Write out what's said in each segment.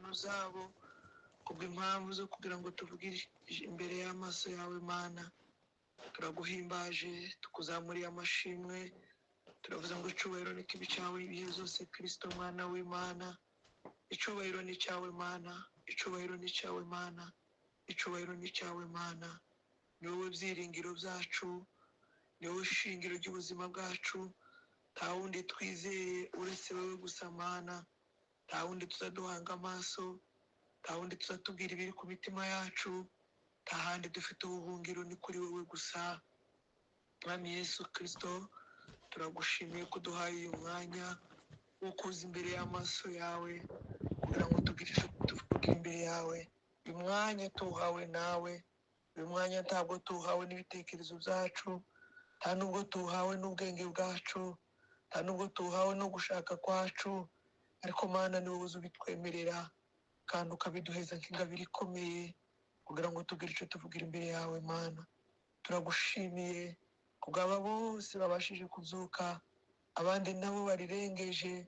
inshingano zabo kubw'impamvu zo kugira ngo tuvugire imbere y'amaso yawe Mana. Turaguhimbaje, tukuzamuriye amashimwe, turavuze ngo icyubahiro ni kibi cyawe ibihe zose Kristo mwana w'Imana. Icyubahiro ni cyawe Mana, icyubahiro ni cyawe Mana, icyubahiro ni cyawe Mana. Ni wowe byiringiro byacu, ni wowe shingiro ry'ubuzima bwacu. Nta wundi twizeye uretse wowe gusa Mana. Nta wundi tuzaduhanga amaso, nta wundi tuzatubwira ibiri ku mitima yacu, nta handi dufite ubuhungiro ni kuri wowe gusa. Mwami Yesu Kristo, turagushimiye ko uduhaye uyu mwanya wo kuza imbere y'amaso yawe kugira ngo tugire icyo tuvuge imbere yawe. Uyu mwanya tuwuhawe nawe, uyu mwanya ntabwo tuwuhawe n'ibitekerezo byacu, nta nubwo tuwuhawe n'ubwenge bwacu, nta nubwo tuwuhawe no gushaka kwacu, ariko Mana ni wowe uzi ubitwemerera kandi ukabiduheza nk'ingabire ikomeye kugira ngo tugire icyo tuvugira imbere yawe Mana. Turagushimiye kubw'aba bose babashije kuzuka, abandi nabo barirengeje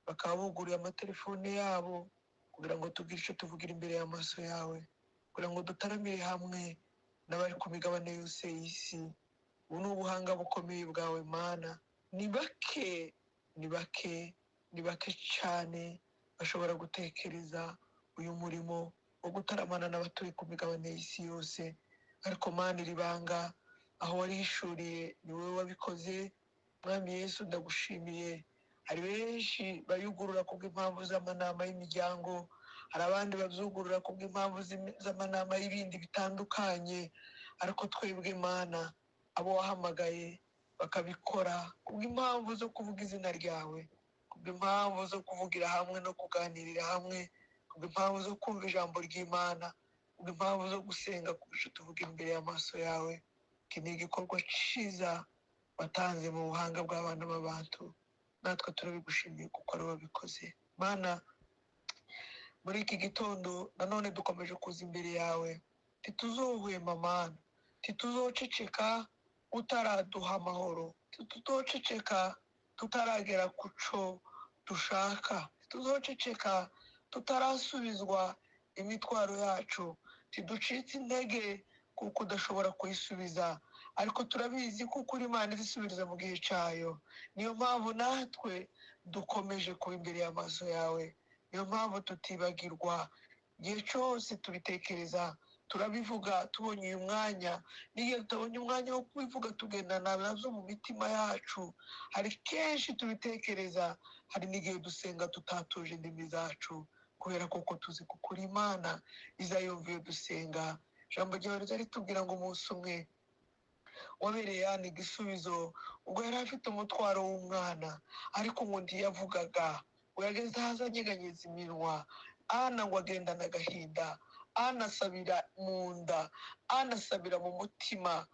bakaba buguriye amatelefone yabo kugira ngo tugire icyo tuvugira imbere y'amaso yawe, kugira ngo dutaramire hamwe n'abari ku migabane yose y'isi. Ubu ni ubuhanga bukomeye bwawe Mana. Ni bake, ni bake, ni bake cyane bashobora gutekereza uyu murimo wo gutaramana n'abatuye ku migabane y'isi yose, ariko Mana iri banga aho warihishuriye ni wowe wabikoze. Mwami Yesu ndagushimiye. Hari benshi bayugurura kubw'impamvu z'amanama y'imiryango, hari abandi babyugurura kubw'impamvu z'amanama y'ibindi bitandukanye, ariko twebwe Mana abo wahamagaye bakabikora kubw'impamvu zo kuvuga izina ryawe, kubw'impamvu zo kuvugira hamwe no kuganirira hamwe, kubw'impamvu zo kumva ijambo ry'Imana, kubw'impamvu zo gusenga kurusha tuvuga imbere y'amaso yawe. Iki ni igikorwa cyiza watanze mu buhanga bw'abana b'abantu, natwe turabigushimiye kuko ari wabikoze Mana. Muri iki gitondo nanone dukomeje kuza imbere yawe, ntituzohwema Mana, ntituzoceceka utaraduha amahoro, ntituzoceceka tutaragera ku cyo dushaka, ntituzoceceka tutarasubizwa imitwaro yacu. Ntiducitse intege kuko udashobora kuyisubiza, ariko turabizi kuko uri Imana izisubiriza mu gihe cyayo. Niyo mpamvu natwe dukomeje kuba imbere y'amaso yawe, niyo mpamvu tutibagirwa. Igihe cyose tubitekereza, turabivuga tubonye uyu mwanya, n'igihe tutabonye umwanya wo kubivuga tugendana nabyo mu mitima yacu. Hari kenshi tubitekereza, hari n'igihe dusenga tutatuje indimi zacu, kubera koko tuzi kuko uri Imana izayumva iyo dusenga. Ijambo ryawe riza ritubwira ngo umunsi umwe wabereye Ana igisubizo ubwo yari afite umutwaro w'umwana, ariko ngo ntiyavugaga, ngo yageze ahaza anyeganyeza iminwa. Ana ngo agendana agahinda, anasabira mu nda, anasabira mu mutima,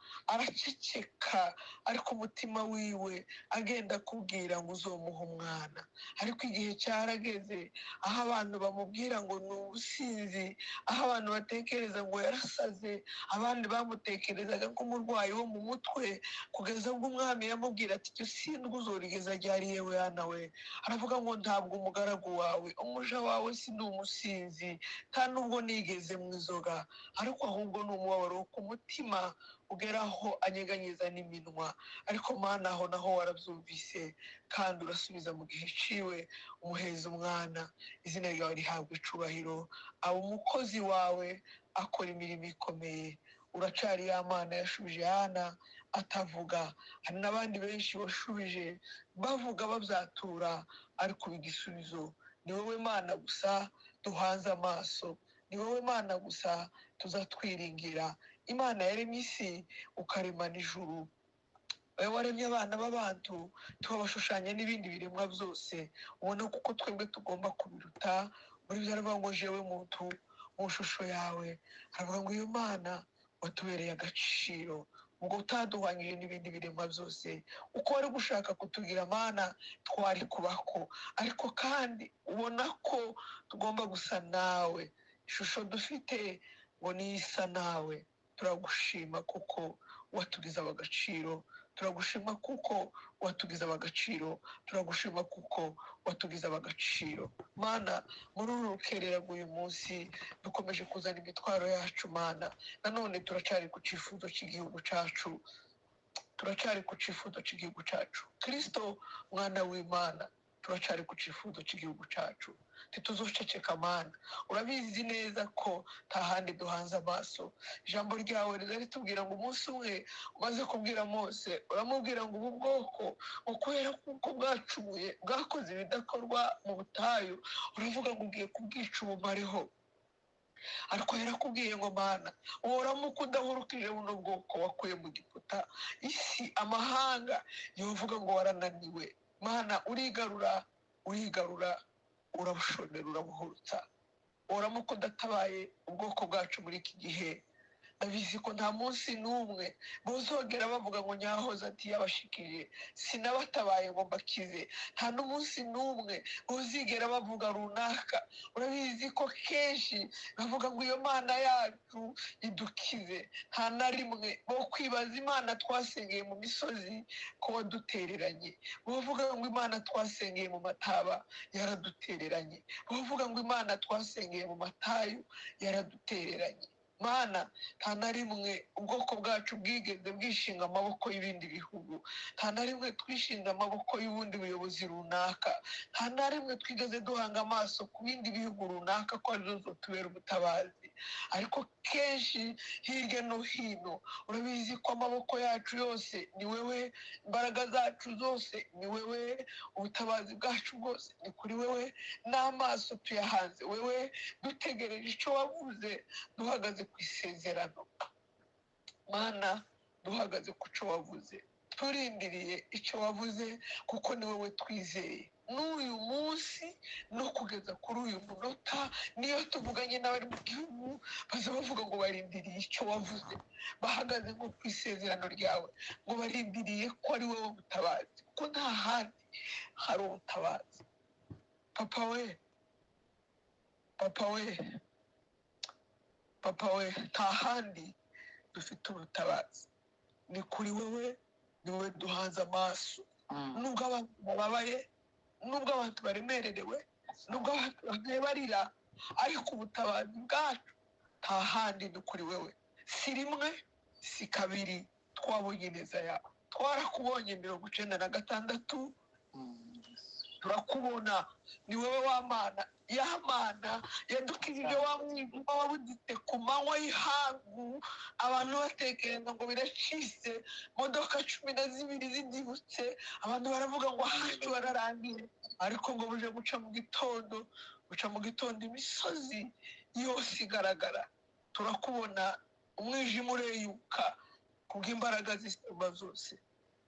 araceceka, ariko umutima wiwe agenda akubwira ngo uzomuha umwana. Ariko igihe cyarageze aho abantu bamubwira ngo ni ubusinzi, aho abantu batekereza ngo yarasaze, abandi bamutekerezaga nk'umurwayi wo mu mutwe, kugeza ubwo umwami yamubwira ati icyo sindwa uzorigeza ryari yewe Ana we. Aravuga ngo ntabwo umugaragu wawe, umuja wawe si ndi umusinzi, nta nubwo nigeze mu inzoga, ariko ahubwo ni umubabaro wo ku mutima ugeraho anyeganyeza n'iminwa. Ariko Mana aho naho warabyumvise kandi urasubiza mu gihe ciwe, umuheza umwana. Izina ryawe rihabwa icubahiro. Aba umukozi wawe akora imirimo ikomeye. Uracari ya Mana yashubije Ana atavuga. Hari n'abandi benshi washubije bavuga babyatura, ariko igisubizo ni wowe Mana gusa duhanze amaso, ni wowe Mana gusa tuzatwiringira. Imana yaremye isi ukarema n'ijuru, wowe waremye abana b'abantu tukabashushanya n'ibindi biremwa byose, ubona kuko twebwe tugomba kubiruta. Muri byo aravuga ngo jewe muntu mu shusho yawe, aravuga ngo iyo Mana watubereye agaciro, ubwo utaduhwanyije n'ibindi biremwa byose. Uko wari gushaka kutugira Mana twari kubako, ariko kandi ubona ko tugomba gusa nawe. Ishusho dufite ngo niyo isa nawe. Turagushima kuko watugize agaciro, turagushima kuko watugize ab'agaciro, turagushima kuko watugize ab'agaciro. Mana, muri uru rukerera rw'uyu munsi dukomeje kuzana imitwaro yacu Mana, nanone turacari ku cyifuzo cy'igihugu cyacu, turacari ku cyifuzo cy'igihugu cyacu. Kristo mwana w'Imana, turacari ku cyifuzo cy'igihugu cyacu, ntituzoceceka Mana. Urabizi neza ko nta handi duhanze amaso. Ijambo ryawe riza ritubwira ngo umunsi umwe umaze kubwira Mose, uramubwira ngo ubu bwoko ngo kubera kuko bwacumuye bwakoze ibidakorwa mu butayu, uravuga ngo ugiye kubwica ubumareho. Ariko yarakubwiye ngo Mana, woramuka udahurukije buno bwoko wakuye mu Giputa, isi amahanga yovuga ngo warananiwe. Mana, urigarura, urabushonera, urabuhurutsa. Woramuka udatabaye ubwoko bwacu muri iki gihe, ndabizi ko nta munsi n'umwe buzogera bavuga ngo Nyahoza ati yabashikije sinabatabaye ngo mbakize. Nta n'umunsi n'umwe buzigera bavuga runaka. Urabizi ko kenshi bavuga ngo iyo Mana yacu idukize. Nta na rimwe bo kwibaza Imana twasengeye mu misozi ko wadutereranye, bavuga ngo Imana twasengeye mu mataba yaradutereranye, bavuga ngo Imana twasengeye mu matayu yaradutereranye. Mana, nta na rimwe ubwoko bwacu bwigeze bwishinga amaboko y'ibindi bihugu, nta na rimwe twishinga amaboko y'ubundi buyobozi runaka, nta na rimwe twigeze duhanga amaso ku bindi bihugu runaka ko arizo zotubera ubutabazi. Ariko kenshi hirya no hino urabizi ko amaboko yacu yose ni wewe, imbaraga zacu zose ni wewe, ubutabazi bwacu bwose ni kuri wewe, n'amaso tuyahanze wewe, dutegereje icyo wavuze, duhagaze ku isezerano. Mana, duhagaze ku cyo wavuze, turindiriye icyo wavuze, kuko ni wowe twizeye. N'uyu munsi no kugeza kuri uyu munota, niyo tuvuganye n'abari mu gihugu baza bavuga ngo barindiriye icyo wavuze, bahagaze nko ku isezerano ryawe, ngo barindiriye ko ari wowe ubutabazi, ko nta handi hari ubutabazi. Papa we, nta handi dufite ubutabazi, ni kuri wowe, ni wowe duhanze amaso. Nubwo abantu bababaye, nubwo abantu baremererewe, nubwo abantu barira, ariko ubutabazi bwacu nta handi ni kuri wewe. Si rimwe si kabiri twabonye neza yawe, twarakubonye 96, turakubona. Ni wowe wa Mana, ya Mana yadukijije wa mwijima wabuditse ku manywa y'ihangu, abantu batekereza ngo biracitse, modoka 12 zidibutse, abantu baravuga ngo ahacu bararangiye, ariko ngo buje guca mu gitondo imisozi yose igaragara. Turakubona, umwijima ureyuka kubw'imbaraga z'isumba zose.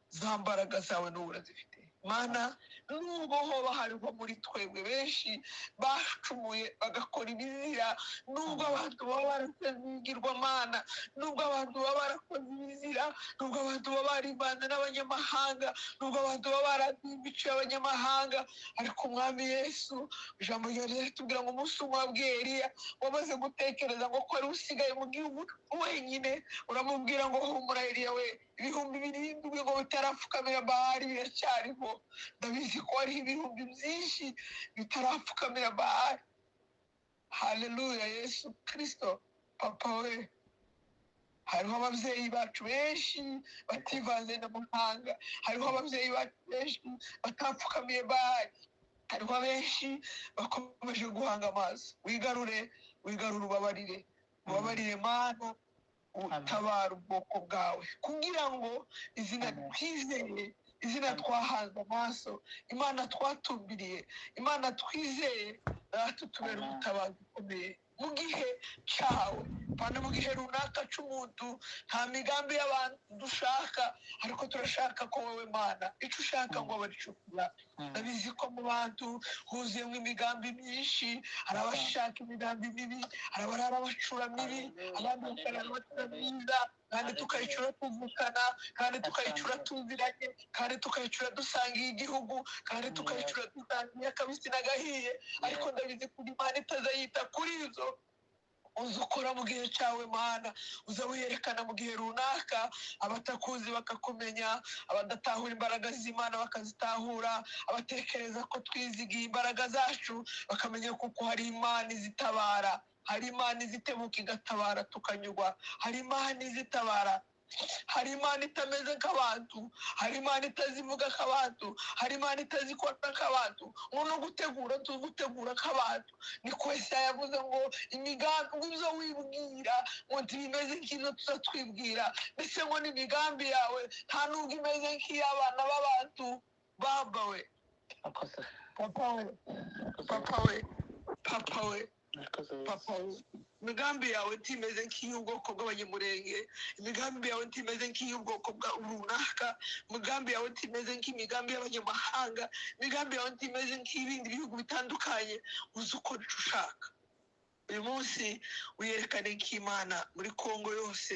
Za mbaraga zawe n'ubu urazifite Mana. Nubwo hoba hariho muri twebwe benshi bacumuye bagakora ibizira, nubwo abantu baba baratezigirwa Mana, nubwo abantu baba barakoze ibizira, nubwo abantu baba baribana n'abanyamahanga, nubwo abantu baba baradiye imico y'abanyamahanga, ariko Umwami Yesu, ijambo ryawe riratubwira ngo umunsi umwe wabwiye Eliya, wamaze gutekereza ngo ko ari usigaye mu gihugu wenyine, uramubwira ngo humura Eliya we, 7,000 ngo bitarapfukamira Bahari biracyariho. Ndabizi ko hari ibihumbi byinshi bitarapfukamira Bahari. Haleluya Yesu Kristo. Papa we, hariho ababyeyi bacu benshi bativanze n'amahanga, hariho ababyeyi bacu benshi batapfukamiye Bahari, hariho benshi bakomeje guhanga amaso. Wigarure, ubabarire Mana, utabara ubwoko bwawe, kugira ngo izina twizeye, izina twahanze amaso, Imana twatumbiriye, Imana twizeye, natutubera ubutabazi bukomeye mu gihe cyawe. Pana mu gihe runaka cy'umuntu, nta migambi y'abantu dushaka, ariko turashaka ko wowe Mana icyo ushaka ngo baricukura. Ndabizi ko mu bantu huzuyemo imigambi myinshi, hari abashaka imigambi mibi, hari abarara bacura mibi, abandi bakarara bacura myiza, kandi tukayicura tuvukana, kandi tukayicura tuziranye, kandi tukayicura dusangiye igihugu, kandi tukayicura dusangiye akabisi n'agahiye. Ariko ndabizi ko Imana itazayita kuri izo, uza ukora mu gihe cyawe mana, uza wiyerekana mu gihe runaka, abatakuzi bakakumenya, abadatahura imbaraga z'Imana bakazitahura, abatekereza ko twizigiye imbaraga zacu bakamenya kuko hari Imana izitabara, hari Imana izitebuka igatabara tukanyurwa, hari Imana izitabara, hari Imana itameze nk'abantu, hari Imana itazivuga nk'abantu, hari Imana itazikora nk'abantu, no gutegura tugutegura nk'abantu. Ni kwese yavuze ngo imigambi ibyo wibwira ngo ntibimeze nk'ibyo tuzatwibwira, mbese ngo n'imigambi yawe nta nubwo imeze nk'iy'abana b'abantu. Baba we, papa we, papa we, papa we, papa we, imigambi yawe ntimeze nk'iy'ubwoko bw'abanyamurenge, imigambi yawe ntimeze nk'iy'ubwoko bwa runaka, imigambi yawe ntimeze nk'imigambi y'abanyamahanga, imigambi yawe ntimeze nk'ibindi bihugu bitandukanye. uzi ukora icyo ushaka. uyu munsi wiyerekane nk'Imana muri Kongo yose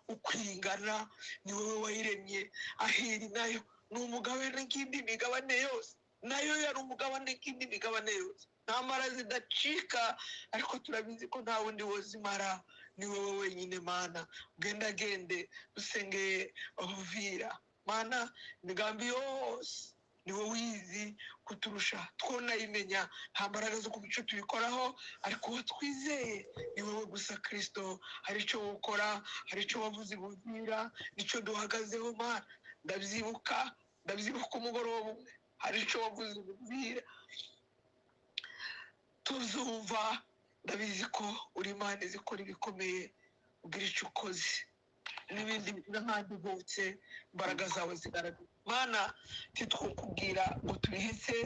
ukwingana, ni wowe wayiremye. Ahiri nayo ni umugabane nk'indi migabane yose, nayo yari umugabane nk'indi migabane yose, nta mara zidacika, ariko turabizi ko nta wundi wozimara, ni wowe wenyine Mana. Ugendagende dusengeye Uvira Mana, imigambi yose ni wowe uyizi kuturusha, twonayimenya, nta mbaraga zo kuba icyo tubikoraho, ariko uwo twizeye ni wowe gusa Kristo. Hari icyo ukora, hari icyo wavuze Uvira, nicyo duhagazeho Mana. ndabyibuka umugoroba umwe, hari icyo wavuze Uvira, tuzumva. Ndabizi ko uri Imana izi ikora ibikomeye, ubwira icyo ukoze, n'ibindi n'ahandi hose imbaraga zawe zigaragara Mana. titwokubwira ngo tubihese,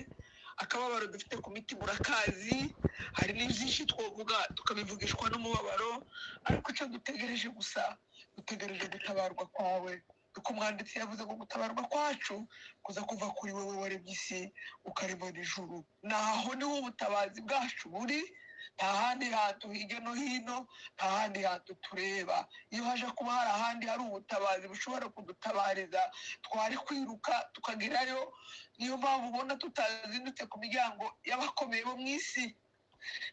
akababaro dufite ku mitima urakazi, hari n'ibyinshi twovuga tukabivugishwa n'umubabaro, ariko icyo dutegereje gusa, dutegereje gutabarwa kwawe, kuko umwanditsi yavuze ngo gutabarwa kwacu kuza kuva kuri wowe waremye isi ukarema n'ijuru. Naho niho ubutabazi bwacu buri, nta handi hantu hirya no hino, nta handi hantu tureba. Iyo haje kuba hari ahandi hari ubutabazi bushobora kudutabariza, twari kwiruka tukagerayo. niyo mpamvu ubona tutazindutse ku miryango y'abakomeye bo mu isi,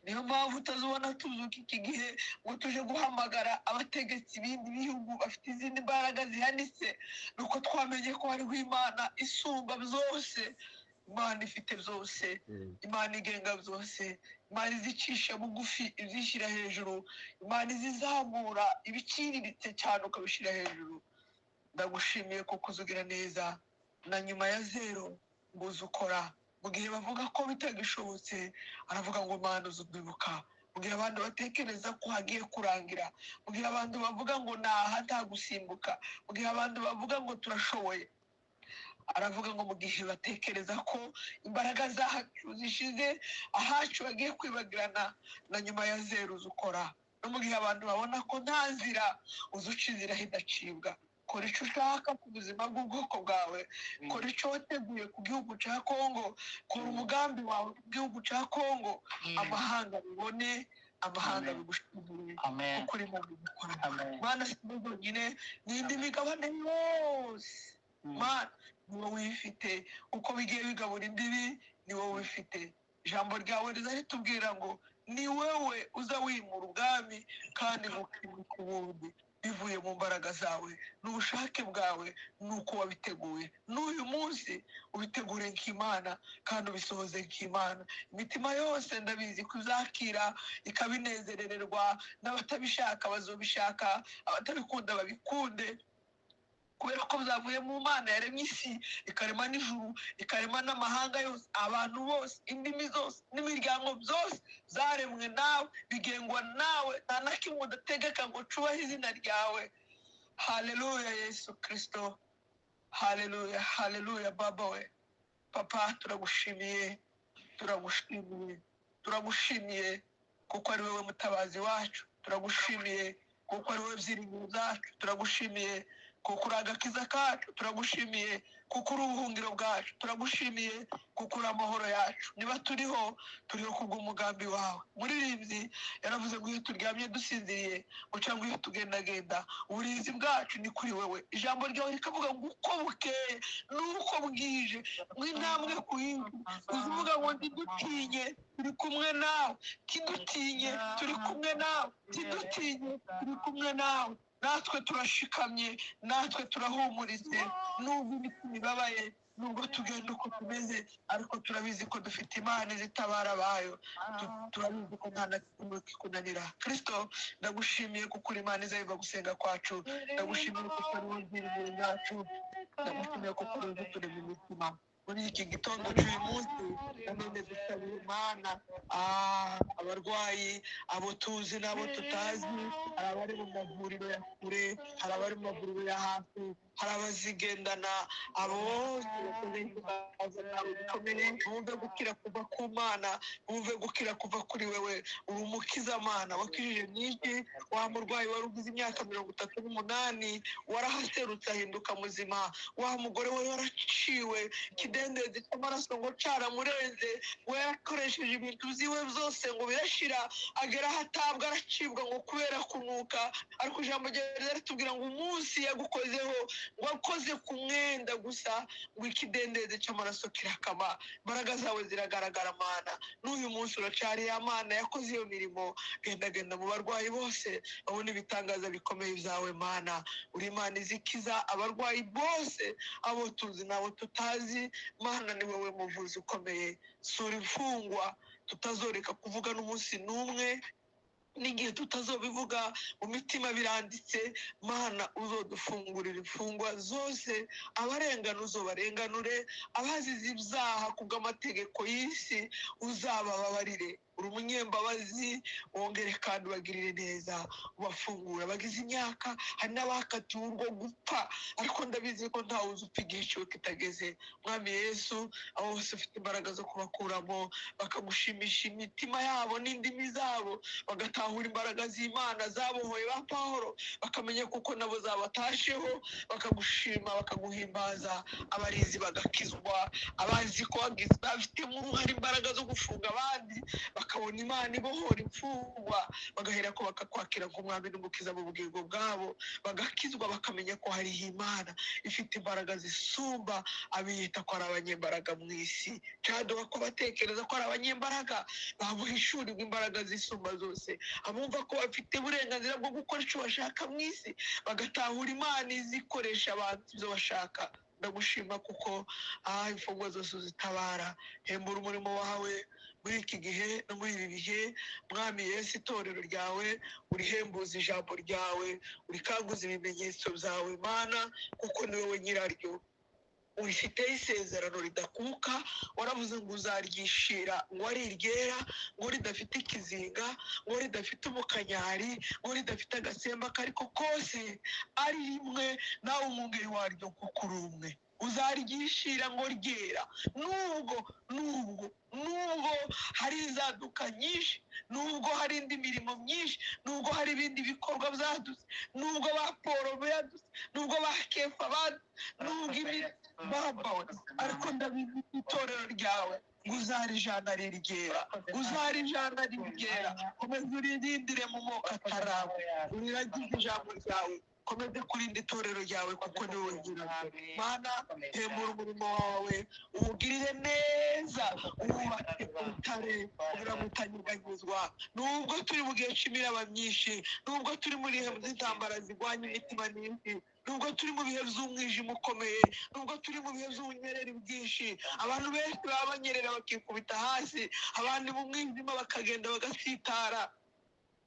niyo mpamvu utazubona tuzuka iki gihe ngo tuje guhamagara abategetsi b'ibindi bihugu bafite izindi mbaraga zihanitse. nuko twamenye ko hariho Imana isumba byose, Imana ifite byose, Imana igenga byose, Imana izicisha bugufi izishyira hejuru, Imana izizamura ibiciriritse cyane ukabishyira hejuru. Ndagushimiye ko kuzugira neza, na nyuma ya zero ngo uze ukora. mu gihe bavuga ko bitagishobotse, aravuga ngo Mana uzubyibuka. mu gihe abantu batekereza ko hagiye kurangira, mu gihe abantu bavuga ngo naha nta gusimbuka, mu gihe abantu bavuga ngo turashoboye, aravuga ngo mu gihe batekereza ko imbaraga zacu zishize, ahacu bagiye kwibagirana, na nyuma ya zero uza ukora. no mu gihe abantu babona ko nta nzira, uza uca inzira hidacibwa. kora icyo ushaka ku buzima bw'ubwoko bwawe, kora icyo wateguye ku gihugu cya Kongo, kora umugambi wawe ku gihugu cya Kongo, amahanga bibone, amahanga bigushimire, kuko urimo gukora. Mana si bo bonyine, n'indi migabane yose Mana ni wowe uyifite, uko bigiye bigabura imbibi ni wowe uyifite. ijambo ryawe riza ritubwira ngo ni wowe uza wimura ubwami kandi bukimuka ubundi, bivuye mu mbaraga zawe n'ubushake bwawe, nuko wabiteguye. n'uyu munsi ubitegure nk'Imana kandi ubisohoze nk'Imana. imitima yose ndabizi ko uzakira ikabinezerererwa, n'abatabishaka bazobishaka, abatabikunda babikunde, kubera ko byavuye mu Mana yaremye isi ikarema n'ijuru, ikarema n'amahanga yose, abantu bose, indimi zose n'imiryango byose zaremwe nawe, bigengwa nawe, nta na kimwe udategeka ngo cubahe izina ryawe. Haleluya Yesu Kristo, haleluya, haleluya. Baba we, papa, turagushimiye kuko ari wowe mutabazi wacu, turagushimiye kuko ari wowe byiringiro zacu, turagushimiye kuko uri agakiza kacu, turagushimiye kuko uri ubuhungiro bwacu. Turagushimiye kuko uri amahoro yacu. Niba turiho kubw'umugambi wawe. Muririmbyi yaravuze ngo iyo turyamye dusinziriye ngo cyangwa iyo tugendagenda uburinzi bwacu ni kuri wewe. Ijambo ryawe rikavuga ngo uko bukeye n'uko bwije nk'intambwe ku yindi uzivuga ngo ntidutinye turi kumwe nawe, tidutinye turi kumwe nawe, tidutinye turi kumwe nawe. Natwe turashikamye, natwe turahumuritse, nubwo imitima ibabaye, nubwo tugenda uko tumeze, ariko turabizi ko dufite Imana izitabara abayo. Turabizi ko nta na kimwe kikunanira. Kristo, ndagushimiye kuko uri Imana izayumva gusenga kwacu. Ndagushimiye kuko uri ubwiringiro bwacu. Ndagushimiye kuko uri uduturema imitima. Muri iki gitondo cy'uyu munsi nanone dusabira Imana abarwayi, abo tuzi n'abo tutazi, hari abari mu mavuriro ya kure, hari abari mu mavuriro ya hafi, hari abazigendana, abo bose bumve gukira kuva ku Mana, bumve gukira kuva kuri wewe. Uri umukiza Mana, wakijije myinshi. Wa murwayi wari ugize imyaka 38 warahaserutse ahinduka muzima. Wa mugore wari waraciwe ikidendezi cy'amaraso ngo caramurenze, we yakoresheje ibintu ziwe byose ngo birashira, agera ahatabwa aracibwa ngo kubera kunuka. Ariko ijambo ryawe ritubwira ngo umunsi yagukozeho ngo akoze ku mwenda gusa ngo ikidendezi cy'amaraso kirakama. Imbaraga zawe ziragaragara Mana. N'uyu munsi uracari ya Mana yakoze iyo mirimo. Genda mu barwayi bose babona ibitangaza bikomeye byawe Mana. Uri Imana izikiza abarwayi bose, abo tuzi n'abo tutazi. Mana, ni wowe muvuzi ukomeye. Sura imfungwa tutazoreka kuvuga n'umunsi n'umwe, n'igihe tutazobivuga mu mitima biranditse. Mana, uzodufungurira imfungwa zose, abarengana uzobarenganure, abazize ibyaha kubw'amategeko y'isi uzabababarire. Uri umunyembabazi, wongere kandi ubagirire neza, ubafungura. Bagize imyaka, hari n'abakatiwe urwo gupfa, ariko ndabizi ko ntawe uzi upfa igihe cyiwe kitageze. Mwami Yesu, abo bose ufite imbaraga zo kubakuramo, bakagushimisha imitima yabo n'indimi zabo, bagatahura imbaraga z'Imana zabohoye ba Pawulo, bakamenya kuko nabo zabatasheho, bakagushima bakaguhimbaza. Abarinzi bagakizwa, abazi ko bafitemo uruhare imbaraga zo gufunga abandi, bakabona Imana ibohora imfungwa, bagahera ko bakakwakira nk'umwami n'umukiza mu bugingo bwabo, bagakizwa bakamenya ko hariho Imana ifite imbaraga zisumba abiyita ko ari abanyembaraga mu isi. Cyaduha ko batekereza ko ari abanyembaraga, babuhishurirwa imbaraga zisumba zose, abumva ko bafite uburenganzira bwo gukora icyo bashaka mu isi, bagatahura Imana izikoresha abantu ibyo bashaka. Ndagushima kuko imfungwa zose uzitabara. Hembura umurimo wawe muri iki gihe no muri ibi bihe. Mwami Yesu, itorero ryawe urihembuza ijambo ryawe, urikanguza ibimenyetso byawe Mana, kuko ni wowe nyiraryo. Urifiteho isezerano ridakuka, waravuze ngo uzaryishira ngo ari iryera, ngo ridafite ikizinga, ngo ridafite umukanyari, ngo ridafite agasemba kariko kose, ari rimwe nawe umwungeri waryo kuko uri umwe. Uzaryishira ngo ryera, nubwo hari izaduka nyinshi, nubwo hari indi mirimo myinshi, nubwo hari ibindi bikorwa byadutse, nubwo ba Pawulo byadutse, nubwo ba Kefa badutse, nubwo babawe, ariko ndabizi itorero ryawe uzarijana riryera, uzarijana riryera. Komeza uririndire mu moko atarawe, uriragize ijambo ryawe, komeze kurinda itorero ryawe kuko ni wowe nyiraryo. Mana, hembura umurimo wawe, uwugirire neza, uwubake ku rutare kugira ngo utanyeganyezwa. Nubwo turi mu gihe cy'imiraba myinshi, nubwo turi muri ibihe by'intambara zirwanya imitima n'isi, nubwo turi mu bihe by'umwijima ukomeye, nubwo turi mu bihe by'ubunyereri bwinshi, abantu benshi baba banyerera bakikubita hasi, abandi mu mwijima bakagenda bagasitara,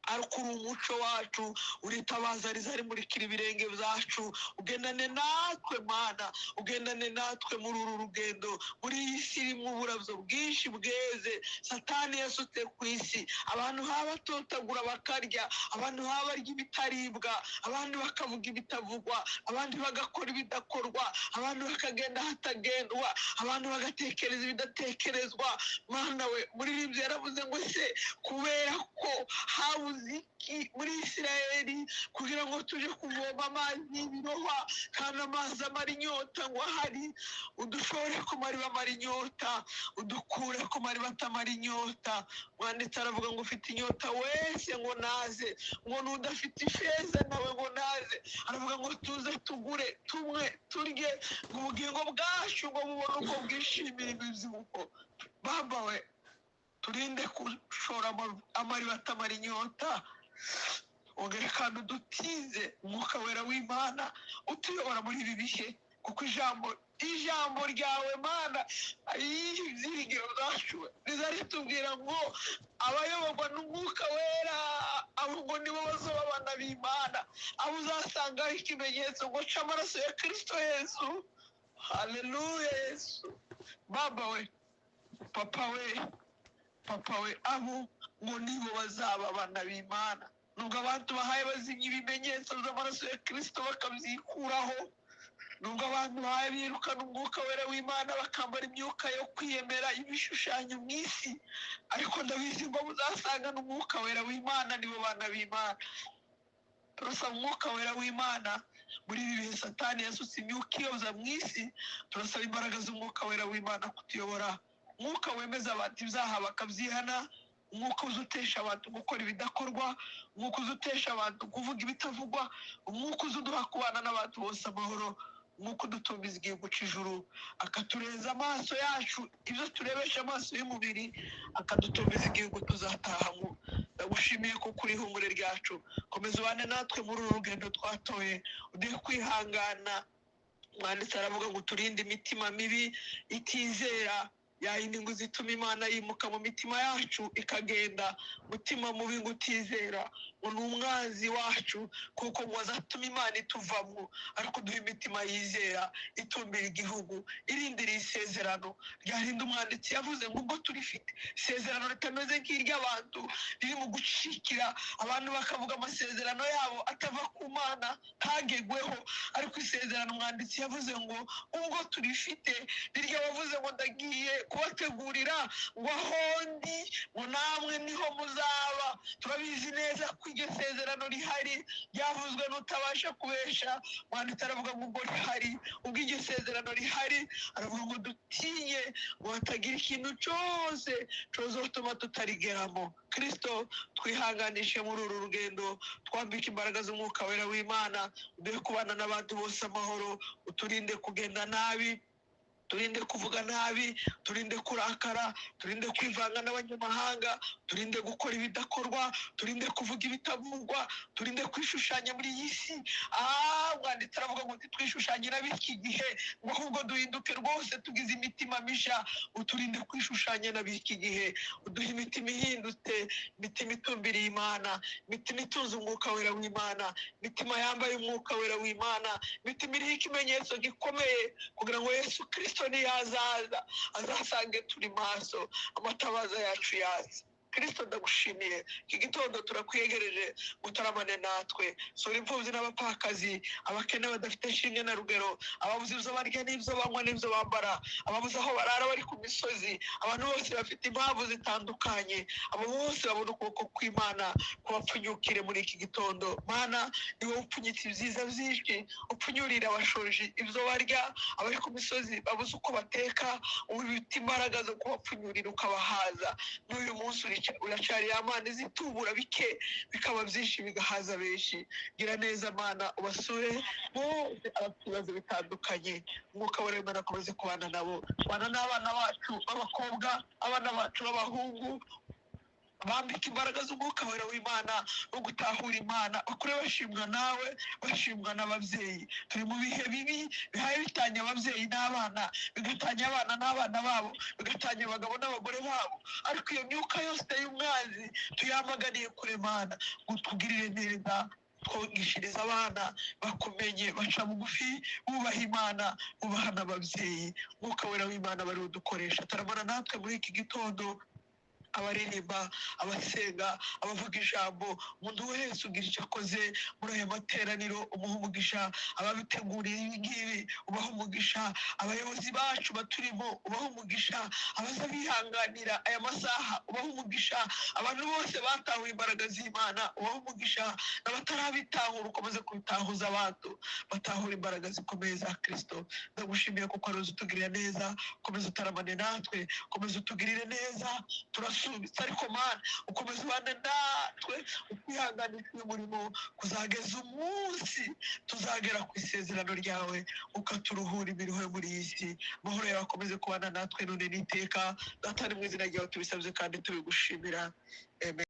ariko uri umuco wacu, uritabaza rizarimurikira ibirenge byacu. Ugendane natwe Mana, ugendane natwe muri uru rugendo, muri iyi si irimo uburabyo bwinshi bweze Satani yasutse ku isi. Abantu batotagura bakarya, abantu barya ibitaribwa, abandi bakavuga ibitavugwa, abandi bagakora ibidakorwa, abantu bakagenda hatagendwa, abantu bagatekereza ibidatekerezwa. Mana we, muri ibyo yaravuze ngo se kubera ko habuze umuziki muri Isirayeli kugira ngo tuje kuvoma amazi y'ibirohwa kandi amazi amara inyota ngo ahari udushore ku mariba amara inyota udukure ku mariba atamara inyota. Mwanditsi aravuga ngo ufite inyota wese ngo naze, ngo n'udafite ifeza nawe ngo naze. Aravuga ngo tuze tugure tumwe turye ngo ubugingo bwacu ngo bubone uko bwishimira imizuko. Baba we turinde gushora amariba atamara inyota, ongera kandi udutize umwuka wera w'Imana utuyobora muri ibi bihe, kuko ijambo ryawe Mana ibyiringiro byacu riza ritubwira ngo abayoborwa n'umwuka wera abo ngo nibo bazoba abana b'Imana, abo uzasangaho ikimenyetso ngo c'amaraso ya Kristo Yesu. Haleluya Yesu. Baba we, papa we, abo ngo nibo bazaba abana b'Imana. Nubwo abantu bahaye bazimya ibimenyetso by'amaraso ya Kristo bakabyikuraho, nubwo abantu bahaye birukana umwuka wera w'Imana bakambara imyuka yo kwiyemera ibishushanyo mu isi, ariko ndabizi ngo muzasangana umwuka wera w'Imana nibo bana b'Imana. Turasaba umwuka wera w'Imana muri ibi bihe Satani yasutse imyuka iyoza mu isi. Turasaba imbaraga z'umwuka wera w'Imana kutuyobora, umwuka wemeza abantu ibyaha bakabyihana, umwuka uzutesha abantu gukora ibidakorwa, umwuka uzutesha abantu kuvuga ibitavugwa, umwuka uzuduha kubana n'abantu bose amahoro, umwuka udutumbiza igihugu c'ijuru akatureza amaso yacu ibyo turebesha amaso y'umubiri, akadutumbiza igihugu tuzatahamo. Ndagushimiye ko kuri ihumure ryacu, komeza ubane natwe muri uru rugendo twatoye, uduhe kwihangana. Mwanditsi aravuga ngo turinde imitima mibi itizera, yayindi ngo zituma Imana yimuka mu mitima yacu ikagenda. Mutima mubi ngo utizera ngo ni umwanzi wacu, kuko ngo azatuma Imana ituvamo, ariko duha imitima yizera itumbira igihugu irindiriye isezerano ryarinda. Umwanditsi yavuze ngo ubwo turifite isezerano ritameze nk'iry'abantu riri mu gushikira abantu bakavuga amasezerano yabo atava ku Mana ntagegweho, ariko isezerano umwanditsi yavuze ngo ubwo turifite rirya wavuze ngo ndagiye kubategurira ngo ahondi ngo namwe niho muzaba. Turabizi neza ko iryo sezerano rihari ryavuzwe n'utabasha kubesha. Mwanditsi aravuga ngo ubwo rihari, ubwo iryo sezerano rihari, aravuga ngo dutinye ngo hatagira ikintu cyose cyozotuma tutarigeramo. Kristo twihanganishe muri uru rugendo, twambike imbaraga z'umwuka wera w'Imana, uduhe kubana n'abantu bose amahoro, uturinde kugenda nabi, turinde kuvuga nabi, turinde kurakara, turinde kwivanga n'abanyamahanga, turinde gukora ibidakorwa, turinde kuvuga ibitavugwa, turinde kwishushanya muri iyi si. Mwanditsi aravuga ngo ntitwishushanye n'ab'iki gihe, ngo ahubwo duhinduke rwose tugize imitima misha. Uturinde kwishushanya n'ab'iki gihe, uduhe imitima ihindutse, imitima itumbiriye Imana, imitima itunze umwuka wera w'Imana, imitima yambaye umwuka wera w'Imana, imitima iriho ikimenyetso gikomeye, kugira ngo Yesu Kristo niyazaza azasange turi maso, amatabaza yacu yaza. Kristo ndagushimiye, iki gitondo turakwegereje gutaramane natwe. Sura imfubyi n'abapfakazi, abakene badafite shinge na rugero, ababuze ibyo barya n'ibyo banywa n'ibyo bambara, ababuze aho barara bari ku misozi, abantu bose bafite impamvu zitandukanye, abo bose babona ukuboko kw'Imana kubapfunyukire muri iki gitondo. Mana, ni wowe upfunyitse ibyiza byinshi, upfunyurira abashoji ibyo barya, abari ku misozi babuze uko bateka, ubifite imbaraga zo kubapfunyurira ukabahaza. N'uyu munsi uracari amana zitubura bike bikaba byinshi bigahaza benshi. Gira neza Mana, ubasure bose abafite ibibazo bitandukanye, umwuka wera w'Imana akomeze kubana nabo, kubana n'abana bacu b'abakobwa, abana bacu b'abahungu, bambika imbaraga z'umwuka wera w'Imana no gutahura Imana, bakure bashimwa nawe, bashimwa n'ababyeyi. Turi mu bihe bibi bihaye bitanya ababyeyi n'abana, bigatanya abana n'abana babo, bigatanya abagabo n'abagore babo, ariko iyo myuka yose y'umwanzi tuyamaganiye kure Mana, ngo tugirire neza, twigishiriza abana bakumenye, baca bugufi, bubaha Imana, bubaha n'ababyeyi. Umwuka wera w'Imana bari budukoresha, taramana natwe muri iki gitondo, abaririmba, abasenga, abavuga ijambo, umuntu wese ugira icyo akoze muri aya materaniro umuha umugisha, ababiteguriye ibi ngibi ubaha umugisha, abayobozi bacu baturimo ubaha umugisha, abaza bihanganira aya masaha ubaha umugisha, abantu bose batahuye imbaraga z'Imana ubaha umugisha, n'abatarabitahura ukomeze kubitahuza abantu batahura imbaraga zikomeye za Kristo. Ndagushimiye kuko ari utugirira neza, ukomeze utaramane natwe, ukomeze utugirire neza, turasubitse ariko Mana ukomeze ubane natwe, utwihanganisha uyu murimo kuzageza umunsi tuzagera ku isezerano ryawe, ukaturuhura imiruho yo muri iyi si. Amahoro yawe akomeze kubana natwe none n'iteka. Data, ni mu izina ryawe tubisabye kandi tubigushimira. Amen.